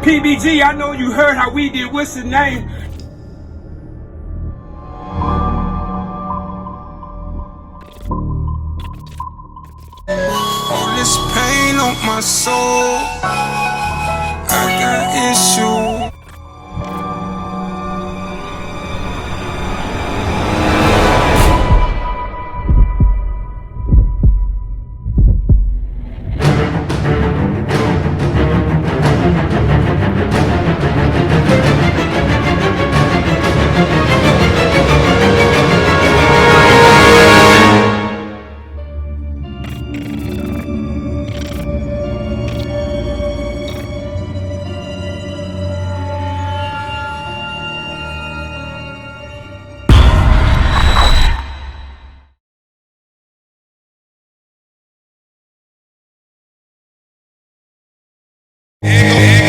PBG, I know you heard how we did. What's the name? All this pain on my soul, I got issues.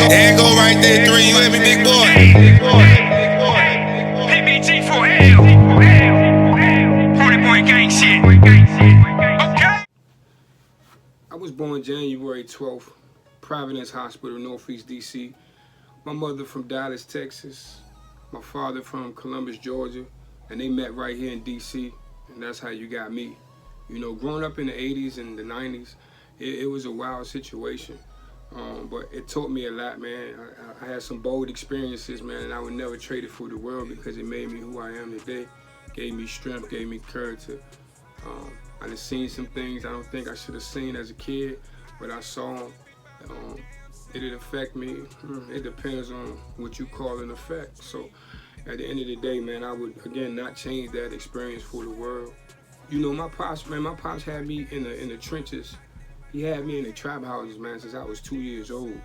There go right there, three. You hear me, big boy? PBG for L. Party boy gang shit. Okay. I was born January 12th, Providence Hospital, Northeast DC. My mother from Dallas, Texas. My father from Columbus, Georgia. And they met right here in DC. And that's how you got me. You know, growing up in the 80s and the 90s, it was a wild situation. But it taught me a lot, man. I had some bold experiences, man, and I would never trade it for the world because it made me who I am today. Gave me strength, gave me character. I done seen some things I don't think I should have seen as a kid, but I saw them. Did it affect me? It depends on what you call an effect. So at the end of the day, man, I would, again, not change that experience for the world. You know, my pops had me in the trenches. He had me in the trap houses, man, since I was 2 years old.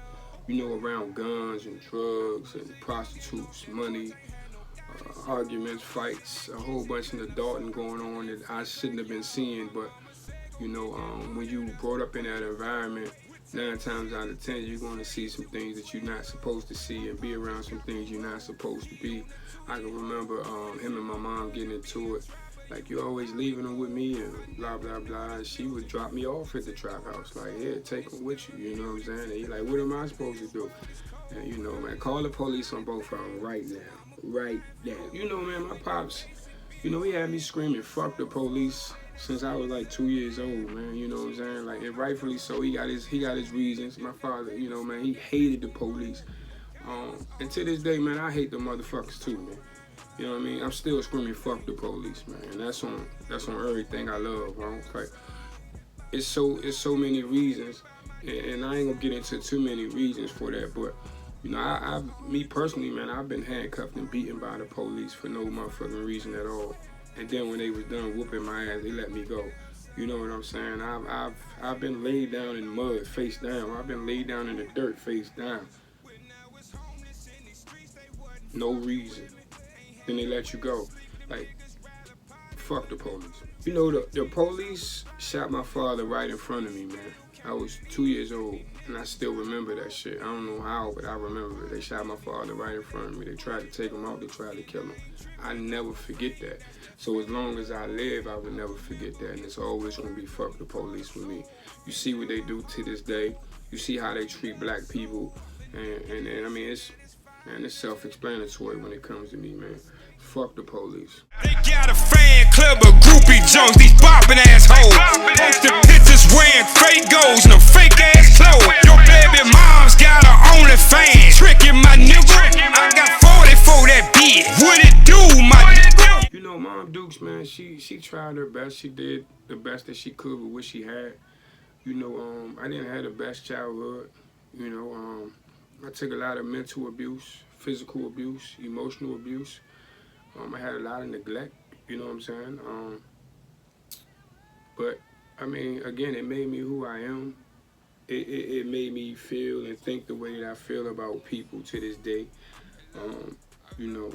You know, around guns and drugs and prostitutes, money, arguments, fights, a whole bunch of adulting going on that I shouldn't have been seeing. But, you know, when you brought up in that environment, 9 times out of 10, you're going to see some things that you're not supposed to see and be around some things you're not supposed to be. I can remember him and my mom getting into it. Like, you're always leaving them with me and blah, blah, blah. And she would drop me off at the trap house. Like, here, take them with you, you know what I'm saying? And he's like, what am I supposed to do? And, you know, man, call the police on both of them right now. Right now. You know, man, my pops, you know, he had me screaming, fuck the police, since I was like 2 years old, man. You know what I'm saying? Like, and rightfully so, he got his reasons. My father, you know, man, he hated the police. And to this day, man, I hate the motherfuckers too, man. You know what I mean? I'm still screaming fuck the police, man. And that's on everything I love, bro. Like, it's so many reasons, and I ain't gonna get into too many reasons for that, but you know, me personally, man, I've been handcuffed and beaten by the police for no motherfucking reason at all. And then when they was done whooping my ass, they let me go. You know what I'm saying? I've been laid down in mud, face down. I've been laid down in the dirt, face down. No reason. Then they let you go. Like, fuck the police. You know, the police shot my father right in front of me, man. I was 2 years old, and I still remember that shit. I don't know how, but I remember it. They shot my father right in front of me. They tried to take him out. They tried to kill him. I never forget that. So as long as I live, I will never forget that, and it's always going to be fuck the police with me. You see what they do to this day. You see how they treat black people, and I mean, it's self-explanatory when it comes to me, man. Fuck the police. They got a fan club of groupie junks, these bopping assholes. Posting pictures wearing fake goals and a fake ass clothes. Your baby mom's got her OnlyFans. Tricking my nigga. I got 40 for that bitch. What it do, my nigga? You know, Mom Dukes, man, she tried her best. She did the best that she could with what she had. You know, I didn't have the best childhood. You know, I took a lot of mental abuse, physical abuse, emotional abuse. I had a lot of neglect, you know what I'm saying? But, I mean, again, it made me who I am. It made me feel and think the way that I feel about people to this day. You know,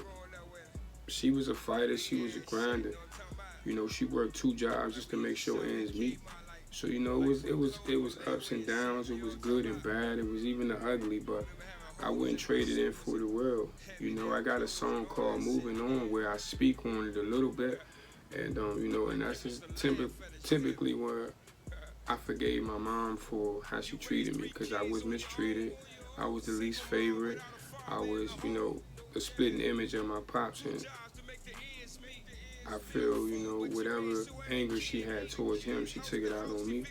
she was a fighter, she was a grinder. You know, she worked 2 jobs just to make sure ends meet. So, you know, it was ups and downs, it was good and bad, it was even the ugly, but I wouldn't trade it in for the world. You know, I got a song called Moving On where I speak on it a little bit. And, you know, and that's just typically where I forgave my mom for how she treated me, because I was mistreated. I was the least favorite. I was, you know, the splitting image of my pops, and I feel, you know, whatever anger she had towards him, she took it out on me.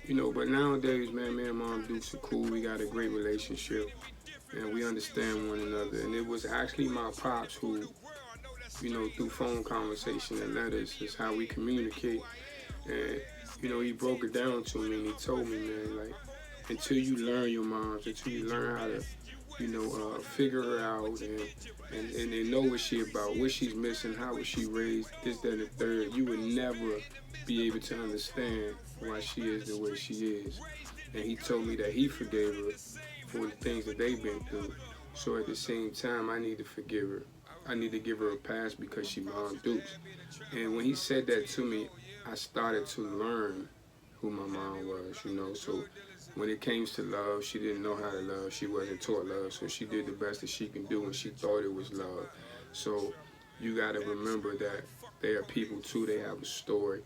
You know, but nowadays, man, me and Mom Dukes are cool. We got a great relationship, and we understand one another. And it was actually my pops who, you know, through phone conversation and letters is how we communicate. And, you know, he broke it down to me, and he told me, man, like, until you learn your moms, until you learn how to, you know, figure her out and know what she about, what she's missing, how was she raised, this, that, and the third, you would never be able to understand why she is the way she is. And he told me that he forgave her for the things that they've been through. So at the same time, I need to forgive her. I need to give her a pass because she Mom Dukes. And when he said that to me, I started to learn who my mom was, you know. So when it came to love, she didn't know how to love. She wasn't taught love, so she did the best that she can do, and she thought it was love. So you got to remember that they are people too. They have a story,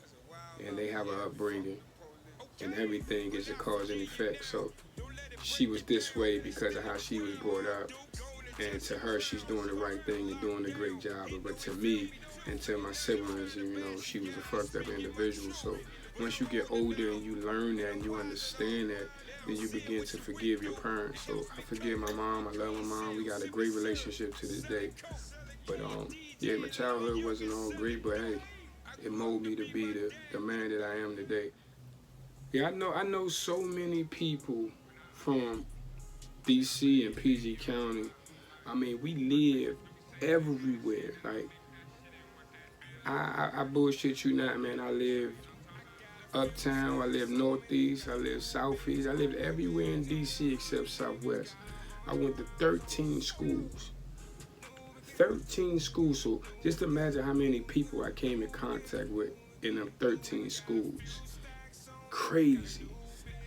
and they have an upbringing, and everything is a cause and effect. So she was this way because of how she was brought up, and to her, she's doing the right thing and doing a great job. But to me and to my siblings, you know, she was a fucked up individual. So once you get older and you learn that and you understand that, then you begin to forgive your parents. So I forgive my mom. I love my mom. We got a great relationship to this day. But yeah, my childhood wasn't all great, but hey, it molded me to be the man that I am today. Yeah, I know so many people from DC and PG County. I mean, we live everywhere. Like, I bullshit you not, man. I live uptown, I live northeast, I live southeast, I lived everywhere in DC except Southwest. I went to 13 schools. 13 schools, so just imagine how many people I came in contact with in them 13 schools. Crazy.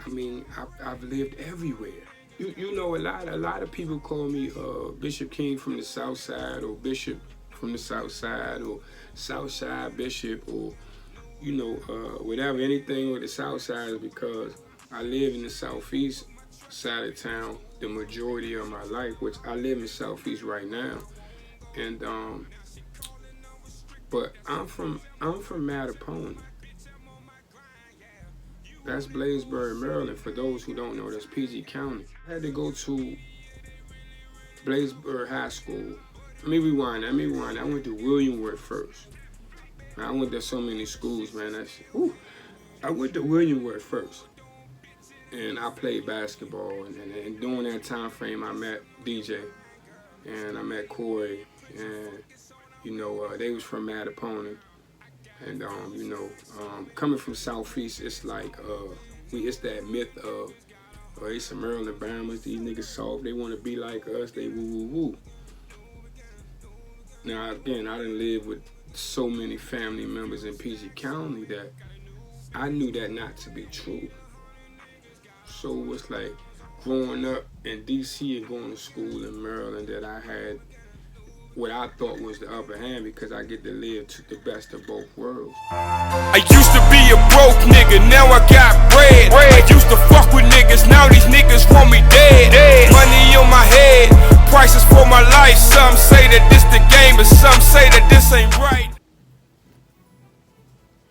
I mean, I've lived everywhere. You know, a lot of people call me Bishop King from the South Side, or Bishop from the South Side, or Southside Bishop, or you know, whatever, anything with the South Side, is because I live in the Southeast side of town the majority of my life, which I live in Southeast right now. And but I'm from Mattapony. That's Bladensburg, Maryland. For those who don't know, that's PG County. I had to go to Bladensburg High School. Let me rewind. I went to William Worth first. I went to so many schools, man. I went to William Worth first, and I played basketball. And during that time frame, I met DJ, and I met Corey, and you know, they was from Mattapony. And you know, coming from Southeast, it's like it's that myth of they some Maryland Bama's, these niggas soft, they want to be like us, they woo woo woo. Now again, I didn't live with so many family members in PG County that I knew that not to be true. So it's like growing up in DC and going to school in Maryland that I had what I thought was the upper hand because I get to live to the best of both worlds. I used to be a broke nigga, now I got bread. I used to fuck with niggas, now these niggas want me dead. Money on my head, prices for my life. Some say that this the game, but some say that this ain't right.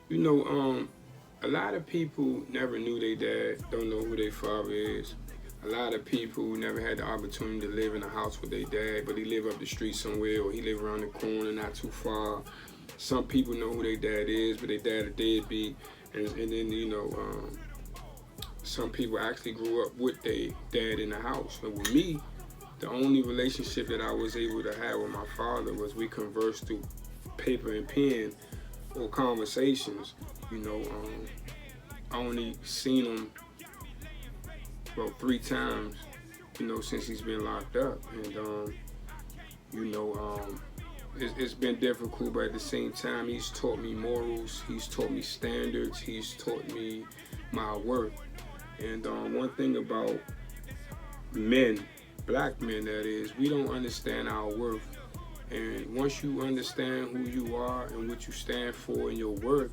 You know, a lot of people never knew their dad, don't know who their father is. A lot of people never had the opportunity to live in a house with their dad, but he lived up the street somewhere, or he lived around the corner, not too far. Some people know who their dad is, but their dad a deadbeat. And then, you know, some people actually grew up with their dad in the house. But with me, the only relationship that I was able to have with my father was we conversed through paper and pen or conversations. You know, I only seen him about 3 times, you know, since he's been locked up. And, you know, it's been difficult, but at the same time, he's taught me morals, he's taught me standards, he's taught me my worth. And one thing about men, black men that is, we don't understand our worth. And once you understand who you are and what you stand for and your worth,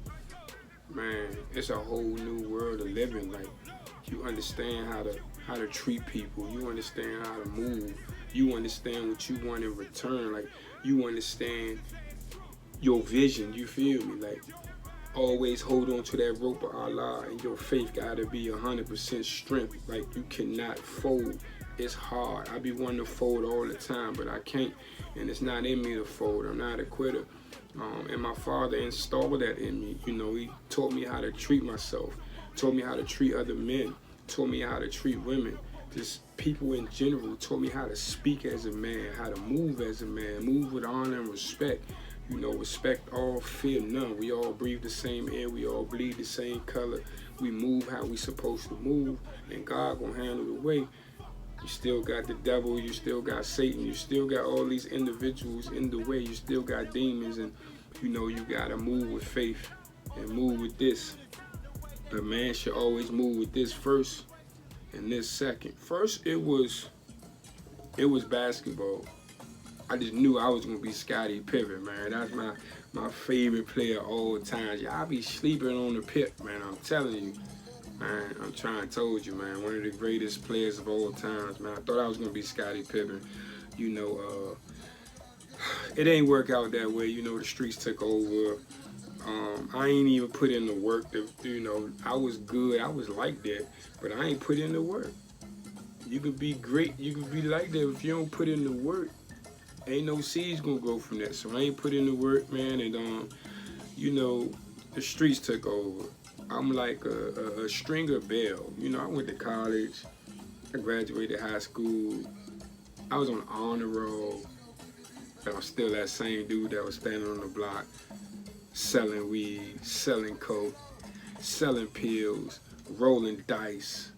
man, it's a whole new world of living. Like, you understand how to how to treat people. You understand how to move. You understand what you want in return. Like, you understand your vision. You feel me? Like, always hold on to that rope of Allah, and your faith gotta be 100% strength. Like, you cannot fold. It's hard. I be wanting to fold all the time, but I can't, and it's not in me to fold. I'm not a quitter. And my father installed that in me. You know, he taught me how to treat myself, taught me how to treat other men, taught me how to treat women, just people in general, taught me how to speak as a man, how to move as a man, move with honor and respect. You know, respect all, fear none. We all breathe the same air, we all bleed the same color. We move how we supposed to move, and God gonna handle the way. You still got the devil, you still got Satan, you still got all these individuals in the way, you still got demons, and you know, you gotta move with faith and move with this. But man should always move with this first and this second. First, it was basketball. I just knew I was gonna be Scottie Pippen, man. That's my favorite player all the time. Y'all be sleeping on the Pip, man. I'm telling you. Man, I'm trying to told you, man, one of the greatest players of all times, man. I thought I was going to be Scottie Pippen. You know, it ain't work out that way. You know, the streets took over. I ain't even put in the work. You know, I was good. I was like that, but I ain't put in the work. You could be great. You could be like that. If you don't put in the work, ain't no seeds going to grow from that. So I ain't put in the work, man, and, you know, the streets took over. I'm like a stringer bell. You know, I went to college. I graduated high school. I was on honor roll. But I'm still that same dude that was standing on the block, selling weed, selling coke, selling pills, rolling dice,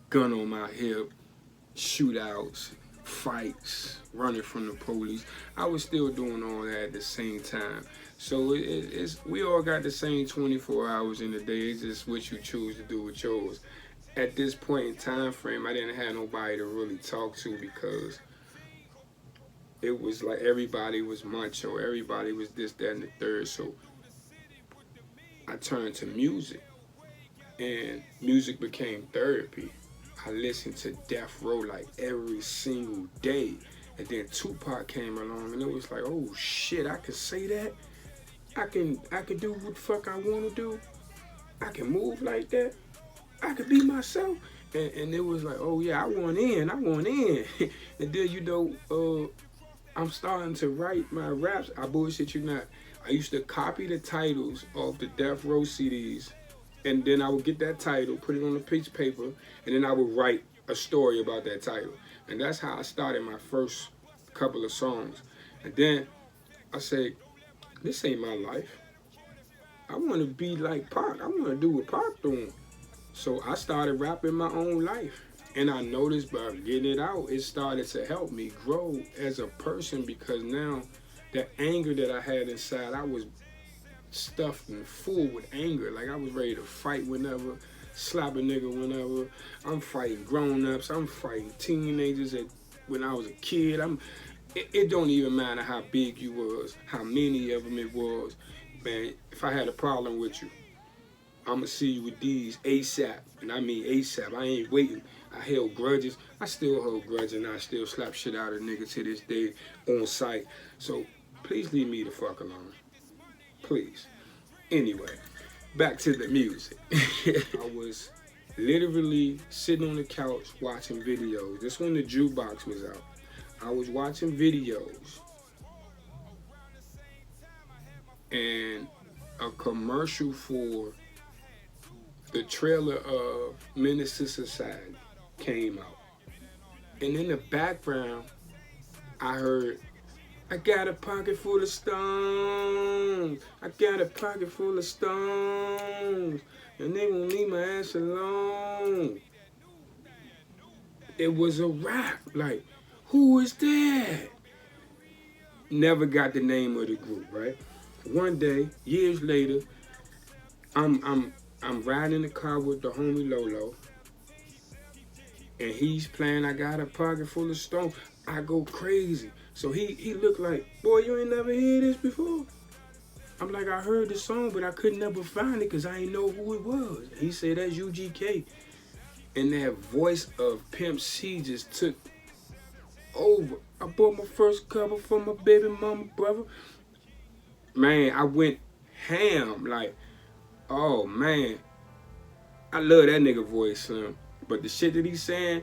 gun on my hip, shootouts, fights, running from the police. I was still doing all that at the same time. So we all got the same 24 hours in the day. It's just what you choose to do with yours. At this point in time frame, I didn't have nobody to really talk to, because it was like everybody was macho, everybody was this, that, and the third. So I turned to music, and music became therapy. I listened to Death Row like every single day. And then Tupac came along, and it was like, oh shit, I could say that? I can do what the fuck I want to do. I can move like that. I could be myself. And it was like, oh yeah, I want in. And then, you know, I'm starting to write my raps. I bullshit you not. I used to copy the titles of the Death Row CDs, and then I would get that title, put it on a piece of paper, and then I would write a story about that title. And that's how I started my first couple of songs. And then I said, this ain't my life. I want to be like Pac. I want to do what Pac doing. So I started rapping my own life. And I noticed by getting it out, it started to help me grow as a person, because now the anger that I had inside, I was stuffed and full with anger. Like, I was ready to fight whenever, slap a nigga whenever. I'm fighting grown-ups. I'm fighting teenagers when I was a kid. It don't even matter how big you was, how many of them it was. Man, if I had a problem with you, I'ma see you with these ASAP. And I mean ASAP. I ain't waiting. I held grudges. I still hold grudges, and I still slap shit out of niggas to this day on sight. So please leave me the fuck alone. Please. Anyway, back to the music. I was literally sitting on the couch watching videos. This when the jukebox was out. I was watching videos, and a commercial for the trailer of Menace to Society came out. And in the background, I heard, I got a pocket full of stones. I got a pocket full of stones. And they won't leave my ass alone. It was a rap. Like, who is that? Never got the name of the group, right? One day, years later, I'm riding in the car with the homie Lolo, and he's playing I Got a Pocket Full of Stones. I go crazy. So he looked like, boy, you ain't never heard this before? I'm like, I heard the song, but I could never find it because I ain't know who it was. He said, that's UGK. And that voice of Pimp C just took over. I bought my first cover for my baby mama, brother. Man, I went ham. Like, oh man, I love that nigga voice, Slim. But the shit that he's saying,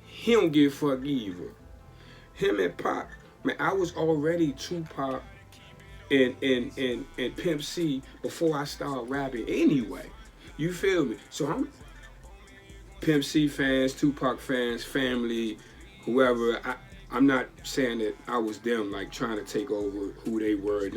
he don't give a fuck either. Him and Pop, man, I was already Tupac and Pimp C before I started rapping anyway. You feel me? So I'm Pimp C fans, Tupac fans, family, whoever. I'm not saying that I was them, like trying to take over who they were.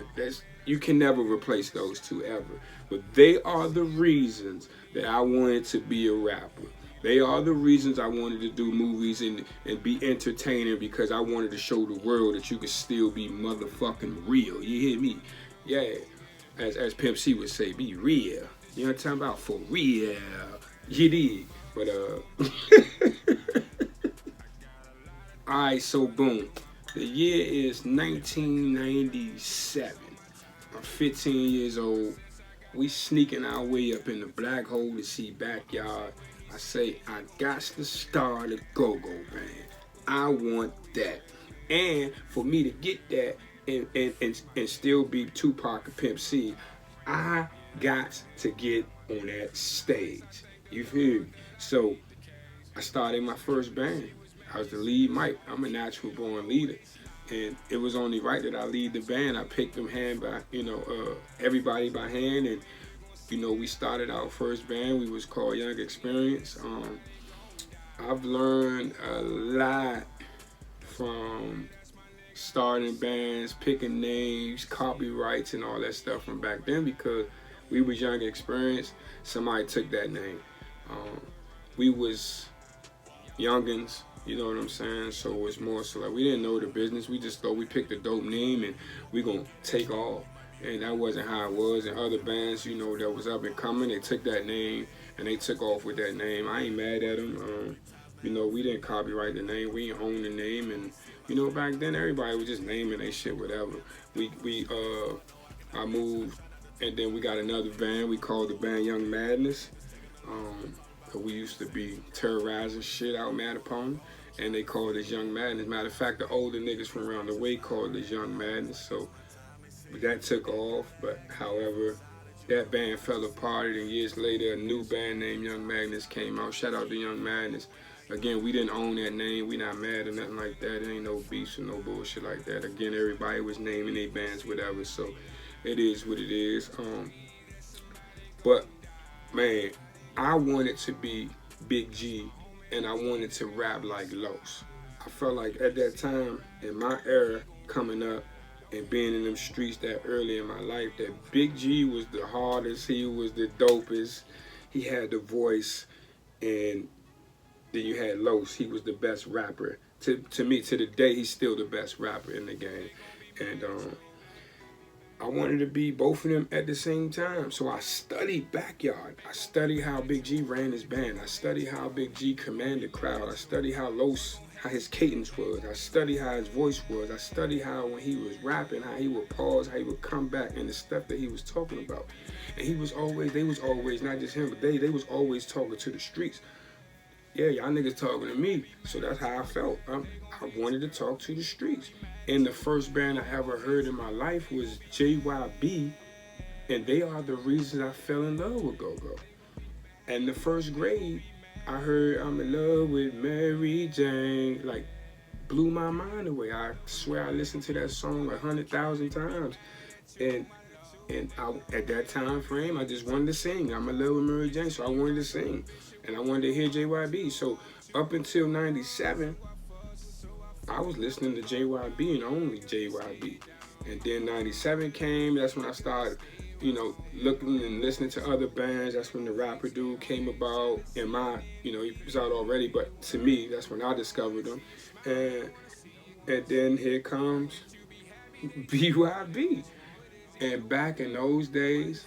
You can never replace those two ever. But they are the reasons that I wanted to be a rapper. They are the reasons I wanted to do movies and be entertaining, because I wanted to show the world that you could still be motherfucking real. You hear me? Yeah. As Pimp C would say, be real. You know what I'm talking about? For real. You dig? But alright, so boom. The year is 1997. I'm 15 years old. We sneaking our way up in the black hole to see Backyard. I say, I got to start a GOGO band. I want that. And for me to get that and still be Tupac and Pimp C, I got to get on that stage. You feel me? So I started my first band. I was the lead mic. I'm a natural born leader. And it was only right that I lead the band. I picked them hand by, everybody by hand. And, we started our first band. We was called Young Experience. I've learned a lot from starting bands, picking names, copyrights, and all that stuff from back then, because we was Young Experience. Somebody took that name. We was youngins, you know what I'm saying? So it was more so like we didn't know the business. We just thought we picked a dope name and we gonna take off. And that wasn't how it was. And other bands, that was up and coming, they took that name and they took off with that name. I ain't mad at them. We didn't copyright the name. We didn't own the name. And, back then everybody was just naming their shit, whatever. I moved, and then we got another band. We called the band Young Madness. We used to be terrorizing shit out mad upon, and they called us Young Madness. Matter of fact, the older niggas from around the way called us Young Madness. So that took off, but however, that band fell apart, and years later, a new band named Young Madness came out. Shout out to Young Madness. Again, we didn't own that name. We not mad or nothing like that. It ain't no beefs or no bullshit like that. Again, everybody was naming their bands, whatever. So it is what it is. But man, I wanted to be Big G, and I wanted to rap like Los. I felt like at that time, in my era, coming up and being in them streets that early in my life, that Big G was the hardest, he was the dopest, he had the voice, and then you had Los, he was the best rapper. To me, to the day, he's still the best rapper in the game. And I wanted to be both of them at the same time. So I studied Backyard. I studied how Big G ran his band. I studied how Big G commanded the crowd. I studied how his cadence was. I studied how his voice was. I studied how when he was rapping, how he would pause, how he would come back, and the stuff that he was talking about. And they was always, not just him, but they was always talking to the streets. Yeah, y'all niggas talking to me. So that's how I felt. I wanted to talk to the streets. And the first band I ever heard in my life was JYB, and they are the reason I fell in love with GOGO. And the first grade, I heard I'm in love with Mary Jane, like blew my mind away. I swear I listened to that song 100,000 times. And at that time frame, I just wanted to sing. I'm in love with Mary Jane, so I wanted to sing. And I wanted to hear JYB. So up until 97, I was listening to JYB and only JYB. And then 97 came, that's when I started, looking and listening to other bands. That's when the rapper dude came about. And he was out already, but to me, that's when I discovered him. And then here comes BYB. And back in those days,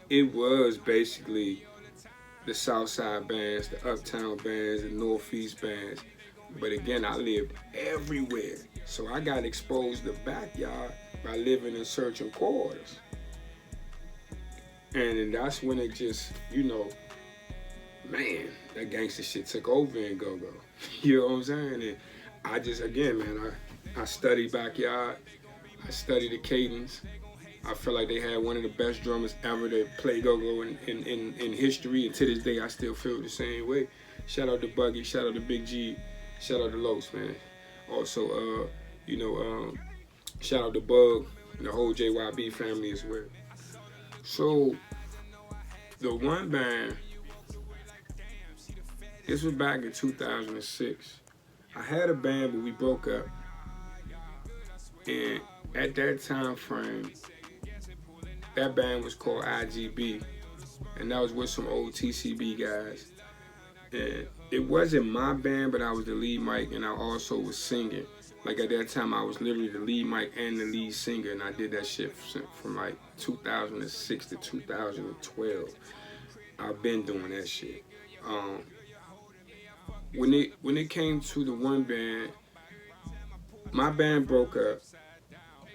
it was basically the Southside bands, the Uptown bands, the Northeast bands. But again, I lived everywhere. So I got exposed to Backyard by living in Searching Quarters. And that's when it just, man, that gangster shit took over in GOGO. You know what I'm saying? And I just, again, man, I studied backyard. I studied the cadence. I feel like they had one of the best drummers ever to play GOGO in history, and to this day, I still feel the same way. Shout out to Buggy, shout out to Big G, shout out to Los, man. Also, shout out to Bug and the whole JYB family as well. So, the one band, this was back in 2006. I had a band, but we broke up. And at that time frame, that band was called IGB. And that was with some old TCB guys. And it wasn't my band, but I was the lead mic, and I also was singing. Like at that time, I was literally the lead mic and the lead singer, and I did that shit from like 2006 to 2012. I've been doing that shit. When it came to the one band, my band broke up.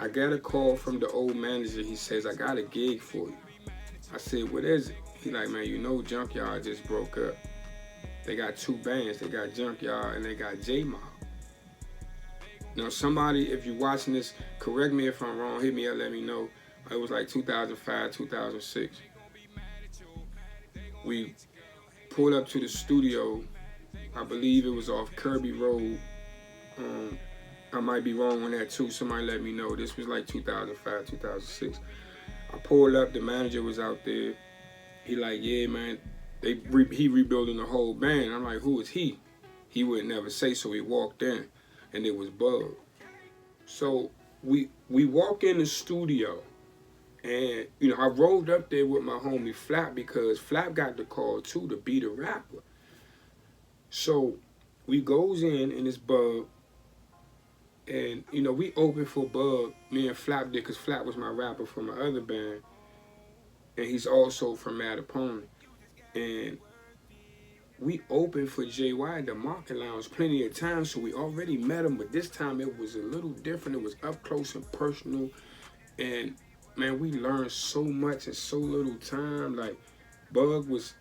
I got a call from the old manager. He says, I got a gig for you. I said, what is it? He like, man, you know Junkyard just broke up. They got two bands. They got Junkyard and they got J-Mob. Now somebody, if you're watching this, correct me if I'm wrong, hit me up, let me know. It was like 2005, 2006. We pulled up to the studio. I believe it was off Kirby Road. I might be wrong on that too. Somebody let me know. This was like 2005, 2006. I pulled up. The manager was out there. He like, yeah, man. He rebuilding the whole band. I'm like, who is he? He would never say. So he walked in, and it was Bug. So we walk in the studio, and I rolled up there with my homie Flap because Flap got the call too to be the rapper. So we goes in, and it's Bug. And, we opened for Bug. Me and Flap did, because Flap was my rapper from my other band. And he's also from Mad Opponent. And we opened for JY at the Market Lounge plenty of times, so we already met him. But this time it was a little different. It was up close and personal. And, man, we learned so much in so little time. Like, Bug was,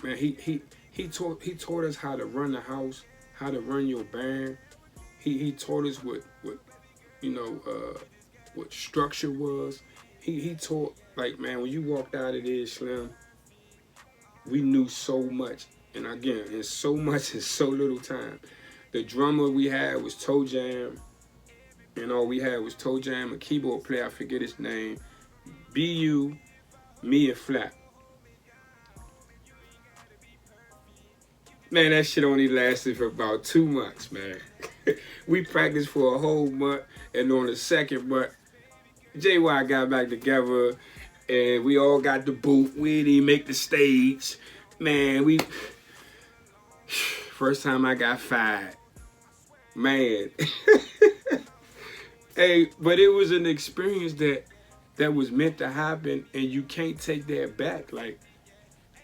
man, he taught us how to run the house, how to run your band. He taught us what structure was. He taught, like, man, when you walked out of there, Slim, we knew so much. And again, in so much in so little time. The drummer we had was Toe Jam. And all we had was Toe Jam, a keyboard player, I forget his name. BU, me, and Flap. Man, that shit only lasted for about 2 months, man. We practiced for a whole month, and on the second month, JY got back together, and we all got the boot. We didn't even make the stage. Man, first time I got fired. Man. Hey, but it was an experience that was meant to happen, and you can't take that back. Like,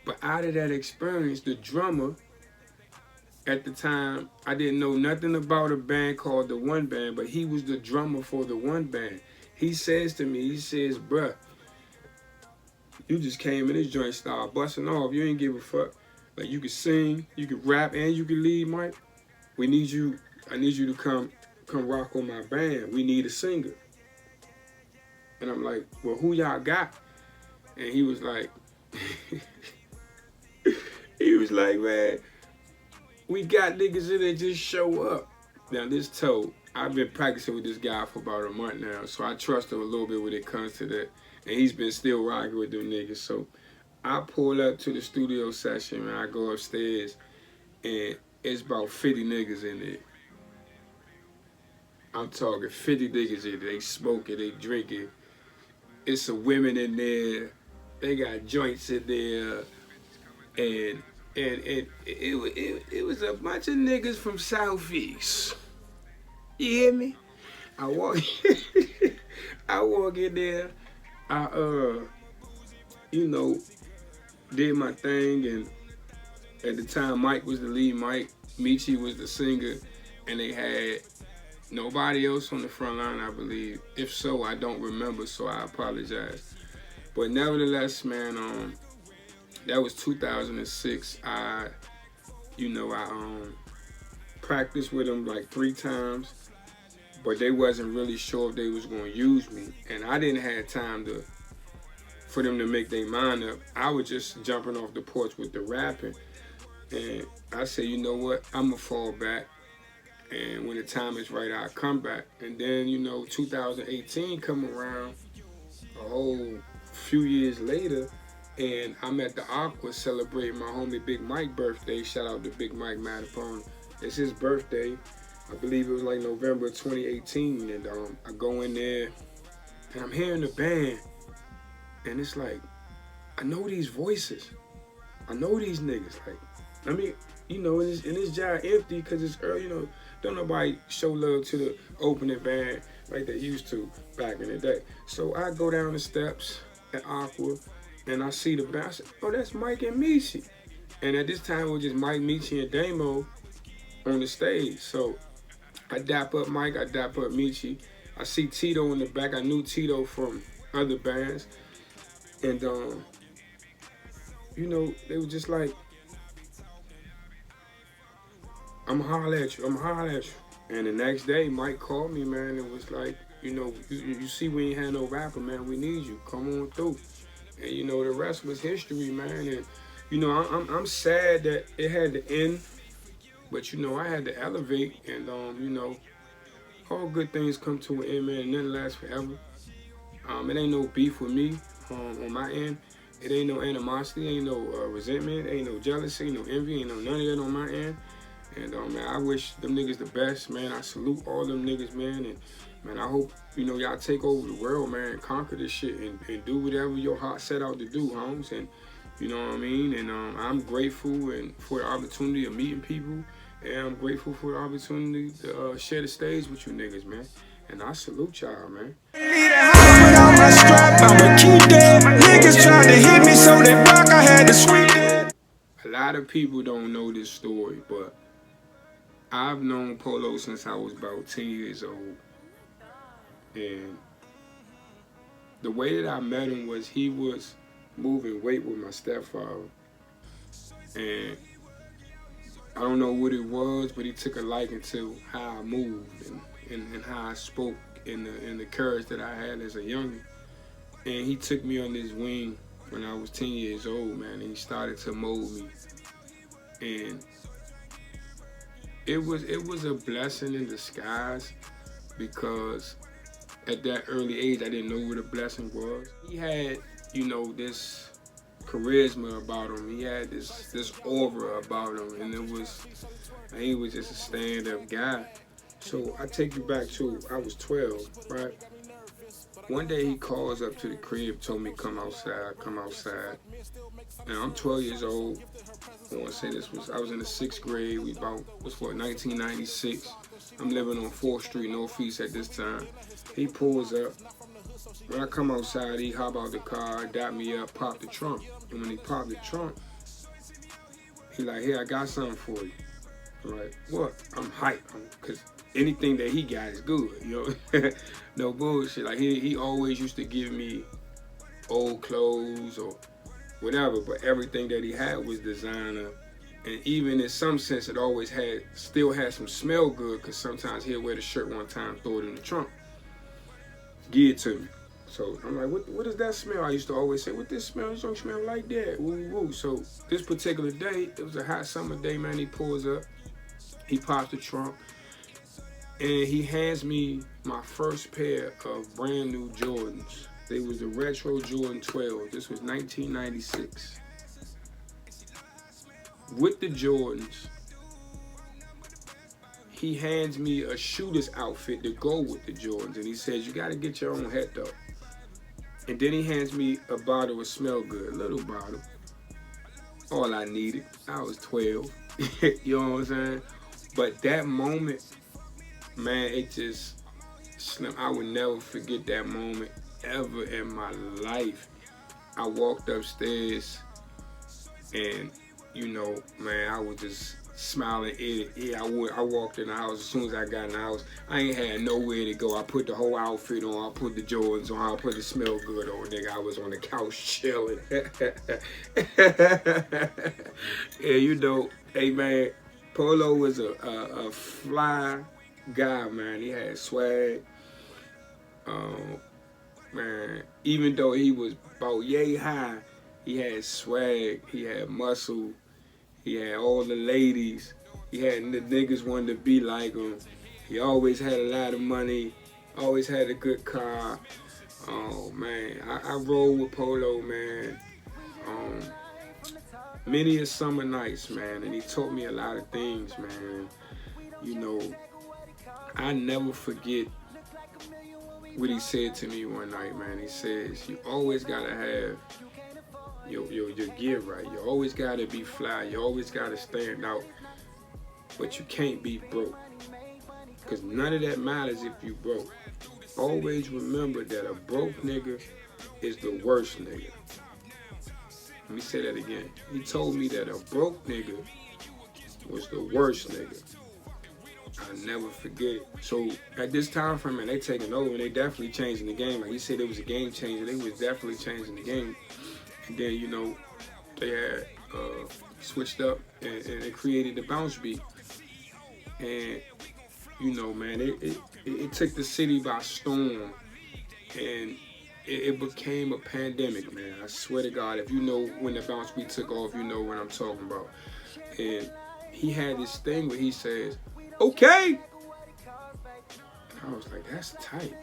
but out of that experience, the drummer, at the time, I didn't know nothing about a band called The One Band, but he was the drummer for The One Band. He says to me, he says, bruh, you just came in this joint, started busting off. You ain't give a fuck. Like, you can sing, you can rap, and you can lead, Mike. I need you to come rock on my band. We need a singer. And I'm like, well, who y'all got? And he was like, man, we got niggas in there, just show up. Now this Toe, I've been practicing with this guy for about a month now, so I trust him a little bit when it comes to that. And he's been still rocking with them niggas. So I pull up to the studio session, and I go upstairs, and it's about 50 niggas in there. I'm talking 50 niggas in there. They smoking, they drinking. It's some women in there. They got joints in there. And it was a bunch of niggas from Southeast. You hear me? I walk in there. I did my thing, and at the time Mike was the lead mic, Michi was the singer, and they had nobody else on the front line, I believe. If so, I don't remember, so I apologize. But nevertheless, man, That was 2006. You know, I practiced with them like 3 times, but they wasn't really sure if they was gonna use me, and I didn't have time for them to make their mind up. I was just jumping off the porch with the rapping, and I said, you know what, I'ma fall back, and when the time is right, I'll come back. And then, you know, 2018 come around, a whole few years later, and I'm at the Aqua celebrating my homie Big Mike birthday. Shout out to Big Mike Matapone. It's his birthday. I believe it was like November 2018, and I go in there, and I'm hearing the band, and it's like, I know these voices. I know these niggas. Like, I mean, you know, and this job empty because it's early, you know, don't nobody show love to the opening band like they used to back in the day. So I go down the steps at Aqua, and I see the band. I said, oh, that's Mike and Michi. And at this time, it was just Mike, Michi, and Damo on the stage. So I dap up Mike, I dap up Michi. I see Tito in the back. I knew Tito from other bands. And, you know, they were just like, I'm gonna holler at you, I'm gonna holler at you. And the next day, Mike called me, man, and was like, you know, you see we ain't had no rapper, man, we need you, come on through. And, you know, the rest was history, man. And, you know, I'm sad that it had to end, but, you know, I had to elevate, and, you know, all good things come to an end, man, and nothing lasts forever. It ain't no beef with me on my end. It ain't no animosity, ain't no resentment, ain't no jealousy, no envy, ain't no none of that on my end. And man, I wish them niggas the best, man. I salute all them niggas, man. And man, I hope, you know, y'all take over the world, man, and conquer this shit and do whatever your heart set out to do, homes. And you know what I mean? And I'm grateful and for the opportunity of meeting people. And I'm grateful for the opportunity to share the stage with you niggas, man. And I salute y'all, man. Without my strap, I'ma keep that. Niggas tried to hit me, so that rock I had to sweep that. A lot of people don't know this story, but I've known Polo since I was about 10 years old. And the way that I met him was he was moving weight with my stepfather. And I don't know what it was, but he took a liking to how I moved and how I spoke and the courage that I had as a youngin'. And he took me on his wing when I was 10 years old, man, and he started to mold me. And it was a blessing in disguise, because at that early age I didn't know what a blessing was. He had, you know, this charisma about him. He had this aura about him, and he was just a stand-up guy. So I take you back to, I was 12, right? One day he calls up to the crib, told me come outside. And I'm 12 years old. I want to say I was in the 6th grade. We about, 1996. I'm living on 4th Street, Northeast at this time. He pulls up. When I come outside, he hop out the car, dap me up, pop the trunk. And when he popped the trunk, he like, hey, I got something for you. I'm like, what? I'm hyped, because anything that he got is good, you know? No bullshit. Like, he always used to give me old clothes or whatever, but everything that he had was designer. And even in some sense, it always still had some smell good, because sometimes he'll wear the shirt one time, throw it in the trunk, give it to me. So I'm like, what does that smell? I used to always say, what this smell? It don't smell like that. Woo, woo. So this particular day, it was a hot summer day, man. He pulls up, he pops the trunk, and he hands me my first pair of brand new Jordans. They was the retro Jordan 12. This was 1996. With the Jordans, he hands me a shooter's outfit to go with the Jordans, and he says, you gotta get your own hat though. And then he hands me a bottle of Smell Good, a little bottle. All I needed. I was 12. You know what I'm saying? But that moment, man, it just slim. I would never forget that moment ever in my life. I walked upstairs, and you know, man, I was just smiling ear to ear. I walked in the house. As soon as I got in the house, I ain't had nowhere to go. I put the whole outfit on. I put the Jordans on. I put the smell good on, nigga. I was on the couch chilling. Yeah, you know, hey man, Polo was a fly guy, man. He had swag. Man, even though he was about yay high, he had swag, he had muscle, he had all the ladies, he had the niggas wanted to be like him. He always had a lot of money, always had a good car. Oh man, I rolled with Polo, man. Many a summer nights, man, and he taught me a lot of things, man. You know, I never forget what he said to me one night, man. He says, you always gotta have your gear right. You always gotta be fly. You always gotta stand out. But you can't be broke. Because none of that matters if you broke. Always remember that a broke nigga is the worst nigga. Let me say that again. He told me that a broke nigga was the worst nigga. I never forget it. So at this time frame, man, they taking over and they definitely changing the game. Like he said, it was a game changer. They was definitely changing the game. And then, you know, they had switched up and they created the bounce beat. And, you know, man, it took the city by storm. And it became a pandemic, man. I swear to God, if you know when the bounce beat took off, you know what I'm talking about. And he had this thing where he says, okay. And I was like, that's tight.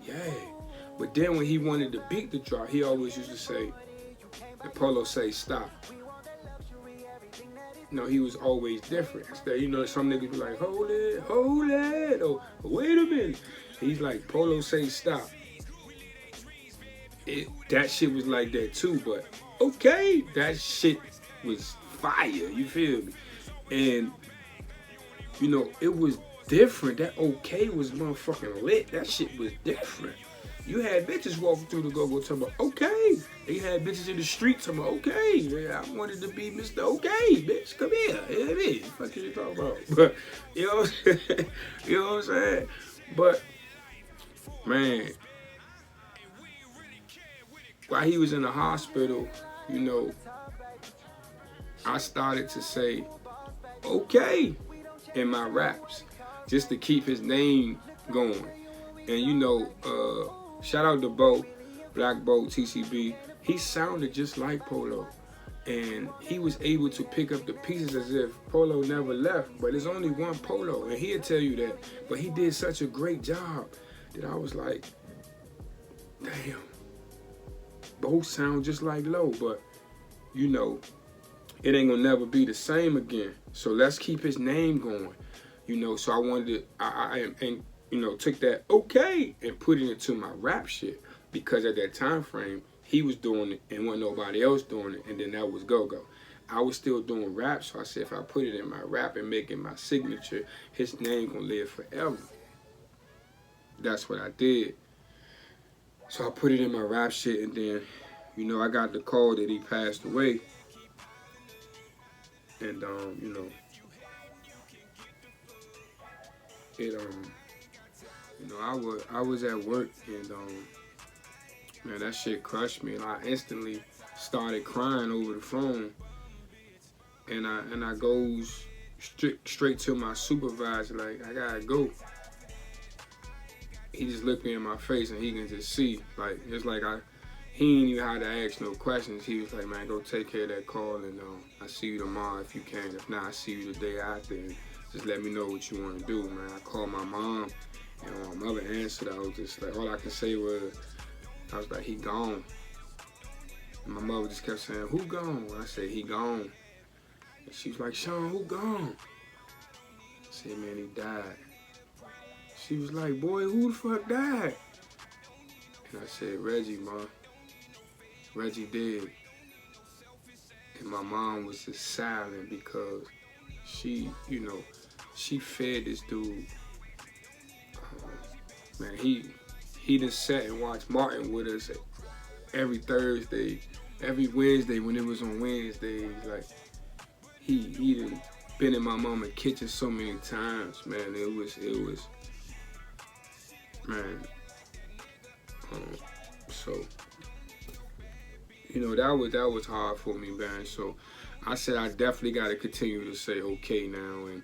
Yeah. But then when he wanted the beat to drop, he always used to say, the Polo say, stop. You know, he was always different. You know, some niggas be like, hold it, or wait a minute. He's like, Polo say, stop. That shit was like that too, but okay, that shit was fire, you feel me? And you know, it was different. That okay was motherfucking lit. That shit was different. You had bitches walking through the GOGO talking about, okay. They had bitches in the street talking about, okay. Yeah, I wanted to be Mr. Okay, bitch. Come here. Yeah, bitch. What the fuck you talking about? But, you know what I'm saying? You know what I'm saying? But, man, while he was in the hospital, you know, I started to say, okay, in my raps, just to keep his name going. And you know, shout out to Bo, Black Bo, TCB. He sounded just like Polo. And he was able to pick up the pieces as if Polo never left. But there's only one Polo, and he'll tell you that. But he did such a great job that I was like, damn. Both sound just like Low, but you know, it ain't gonna never be the same again. So let's keep his name going. You know, so I wanted to, and you know, took that okay and put it into my rap shit. Because at that time frame, he was doing it and wasn't nobody else doing it, and then that was GOGO. I was still doing rap, so I said if I put it in my rap and make it my signature, his name gonna live forever. That's what I did. So I put it in my rap shit, and then, you know, I got the call that he passed away. And, you know, it, you know, I was at work, and, man, that shit crushed me, and I instantly started crying over the phone. And I goes straight to my supervisor, like, I gotta go. He just looked me in my face and he can just see, like, it's like he ain't even had to ask no questions. He was like, man, go take care of that call, and I see you tomorrow if you can. If not, I see you the day after, and just let me know what you want to do, man. I called my mom, and my mother answered. I was just like, all I could say was, I was like, he gone. And my mother just kept saying, who gone? I said, he gone. And she was like, Sean, who gone? I said, man, he died. She was like, boy, who the fuck died? And I said, Reggie, Mom. Reggie did. And my mom was just silent because she, you know, she fed this dude. Man, he just sat and watched Martin with us every Thursday, every Wednesday when it was on Wednesdays. Like, he done been in my mama's kitchen so many times, man. It was, man. So, you know, that was hard for me, man. So I said I definitely got to continue to say okay now, and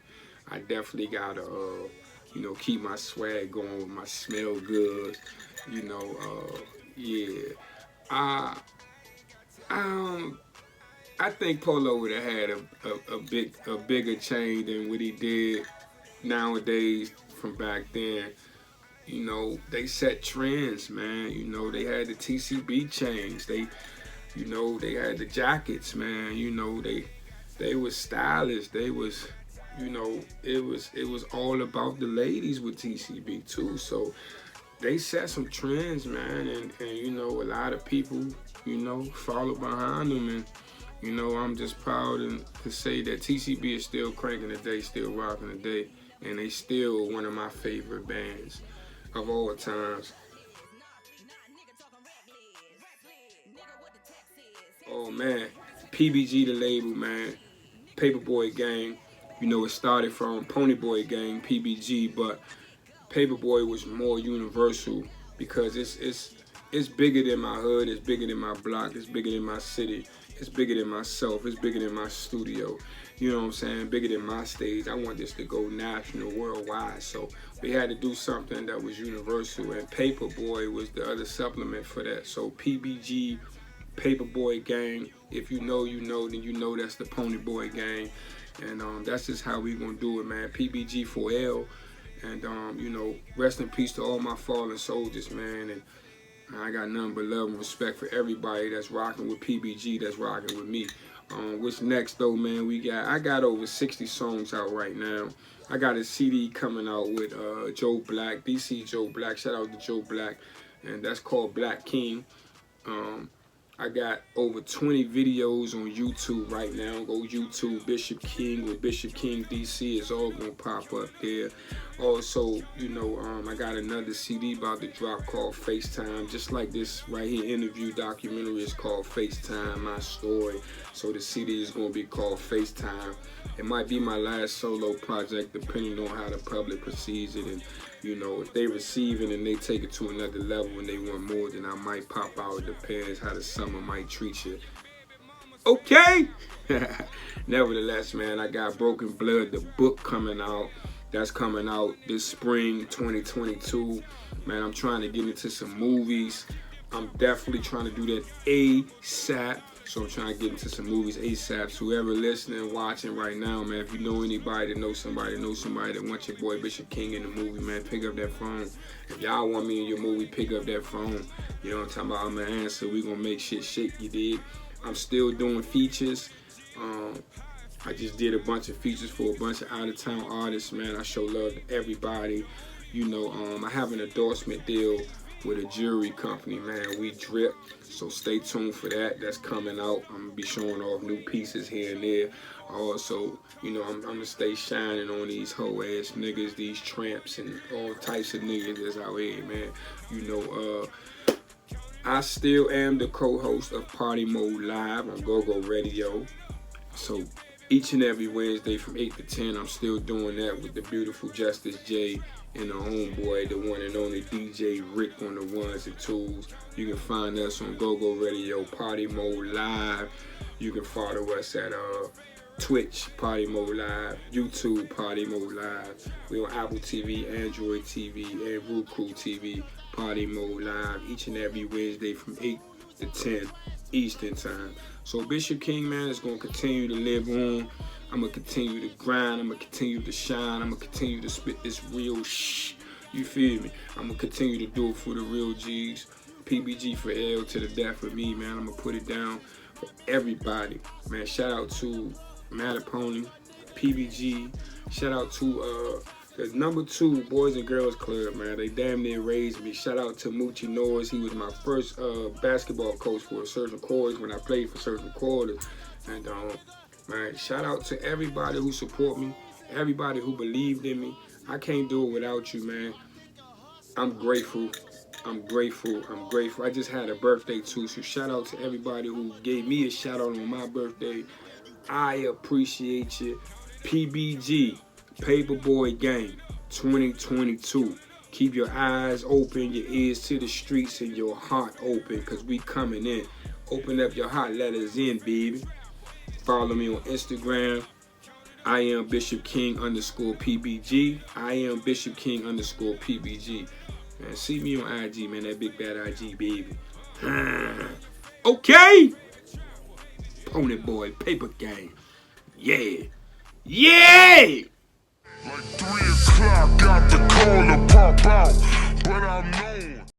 I definitely got to, you know, keep my swag going with my smell good, you know, yeah. I think Polo would have had a bigger chain than what he did nowadays from back then. You know, they set trends, man. You know, they had the TCB chains. They, you know, they had the jackets, man. You know, they was stylish. They was, you know, it was all about the ladies with TCB too. So they set some trends, man, and you know, a lot of people, you know, follow behind them, and you know, I'm just proud to say that TCB is still cranking today, still rocking today, and they still one of my favorite bands of all times. Oh man, PBG the label, man, Paperboy Gang. You know, it started from Ponyboy Gang, PBG, but Paperboy was more universal because it's bigger than my hood, it's bigger than my block, it's bigger than my city, it's bigger than myself, it's bigger than my studio. You know what I'm saying? Bigger than my stage. I want this to go national, worldwide. So we had to do something that was universal, and Paperboy was the other supplement for that. So PBG, Paperboy Gang. If you know, you know, then you know that's the Ponyboy Gang, and that's just how we gonna do it, man. PBG for L. And, you know, rest in peace to all my fallen soldiers, man. And I got nothing but love and respect for everybody that's rocking with PBG, that's rocking with me. What's next, though, man? I got over 60 songs out right now. I got a CD coming out with Joe Black, DC Joe Black. Shout out to Joe Black. And that's called Black King. I got over 20 videos on YouTube right now. Go YouTube Bishop King with Bishop King DC. It's all gonna pop up there. Also, you know, I got another CD about to drop called FaceTime. Just like this right here interview documentary is called FaceTime, my story. So the CD is gonna be called FaceTime. It might be my last solo project depending on how the public perceives it, and you know, if they receive it and they take it to another level and they want more, then I might pop out. It depends how the summer might treat you. Okay? Nevertheless, man, I got Broken Blood, the book coming out. That's coming out this spring 2022. Man, I'm trying to get into some movies. I'm definitely trying to do that ASAP. So I'm trying to get into some movies ASAP. So whoever listening, watching right now, man, if you know anybody that knows somebody that wants your boy Bishop King in the movie, man, pick up that phone. If y'all want me in your movie, pick up that phone. You know what I'm talking about? I'm gonna answer. We gonna make shit shake, you dig? I'm still doing features. I just did a bunch of features for a bunch of out-of-town artists, man. I show love to everybody. You know, I have an endorsement deal with a jewelry company, man. We drip, so stay tuned for that. That's coming out. I'm gonna be showing off new pieces here and there. Also, you know, I'm gonna stay shining on these hoe-ass niggas, these tramps, and all types of niggas that's out here, man. You know, I still am the co-host of Party Mode Live on GOGO Radio. So each and every Wednesday from 8 to 10, I'm still doing that with the beautiful Justice J and the homeboy, the one and only DJ Rick on the ones and twos. You can find us on GOGO Radio, Party Mode Live. You can follow us at Twitch, Party Mode Live, YouTube, Party Mode Live. We're on Apple TV, Android TV, and Roku TV, Party Mode Live, each and every Wednesday from 8 to 10 Eastern Time. So Bishop King, man, is going to continue to live on. I'm going to continue to grind. I'm going to continue to shine. I'm going to continue to spit this real shh. You feel me? I'm going to continue to do it for the real G's. PBG for L to the death for me, man. I'm going to put it down for everybody. Man, shout out to Matapony, PBG. Shout out to the #2 Boys and Girls Club, man. They damn near raised me. Shout out to Moochie Noise. He was my first basketball coach for certain quarters when I played for certain quarters. And man, shout out to everybody who support me, everybody who believed in me. I can't do it without you, man. I'm grateful. I'm grateful. I'm grateful. I just had a birthday too, so shout out to everybody who gave me a shout out on my birthday. I appreciate you. PBG, Paperboy Gang, 2022. Keep your eyes open, your ears to the streets, and your heart open, because we coming in. Open up your heart, let us in, baby. Follow me on Instagram. I am Bishop King _PBG. I am Bishop King _PBG. Man, see me on IG, man. That big bad IG, baby. Okay. Pony Boy, Paper Gang. Yeah. Yeah. Like 3 o'clock, got the call to pop out, but I'm no